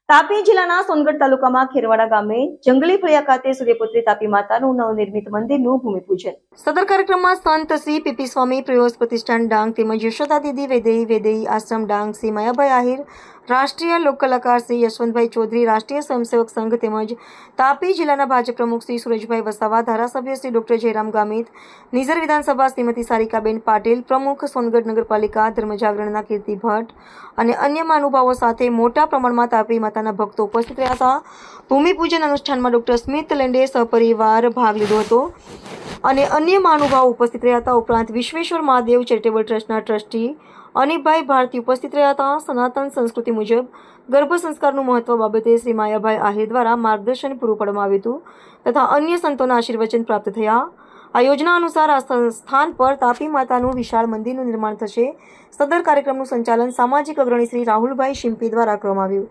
તાપી જિલ્લાના સોનગઢ તાલુકામાં ખેરવાડા ગામે જંગલી ફળિયા ખાતે સૂર્યપુત્રી તાપી માતાનું નવનિર્મિત મંદિરનું ભૂમિપૂજન. સદર કાર્યક્રમમાં સંત શ્રી પીપી સ્વામી પ્રયોગ પ્રતિષ્ઠાન ડાંગ તેમજ યશોદા દીદી વેદેઈ આશ્રમ ડાંગ શ્રી માયાભાઈ આહિર, રાષ્ટ્રીય લોક કલાકાર શ્રી યશવંતભાઈ ચૌધરી, રાષ્ટ્રીય સ્વયંસેવક સંઘ તેમજ તાપી જિલ્લાના ભાજપ પ્રમુખ શ્રી સુરજભાઈ વસાવા, ધારાસભ્ય શ્રી ડોક્ટર જયરામ ગામિત, નિઝર વિધાનસભા શ્રીમતી સારિકાબેન પાટીલ, પ્રમુખ સોનગઢ નગરપાલિકા ધર્મજાગરણના કીર્તિ ભટ્ટ અને અન્ય મહાનુભાવો સાથે મોટા પ્રમાણમાં તાપી માતાના ભક્તો ઉપસ્થિત રહ્યા હતા. ભૂમિપૂજન અનુષ્ઠાનમાં ડોક્ટર સ્મિત લેન્ડે સહપરિવાર ભાગ લીધો હતો અને અન્ય મહાનુભાવો ઉપસ્થિત રહ્યા હતા. ઉપરાંત વિશ્વેશ્વર મહાદેવ ચેરિટેબલ ટ્રસ્ટના ટ્રસ્ટી અનિભાઈ ભારતી ઉપસ્થિત રહ્યા હતા. સનાતન સંસ્કૃતિ મુજબ ગર્ભ સંસ્કારનું મહત્વ બાબતે શ્રી માયાભાઈ આહિર દ્વારા માર્ગદર્શન પૂરું પાડવામાં આવ્યું હતું તથા અન્ય સંતોના આશીર્વચન પ્રાપ્ત થયા. આ યોજના અનુસાર આ સ્થાન પર તાપી માતાનું વિશાળ મંદિરનું નિર્માણ થશે. સદર કાર્યક્રમનું સંચાલન સામાજિક અગ્રણી શ્રી રાહુલભાઈ શિંપી દ્વારા કરવામાં આવ્યું.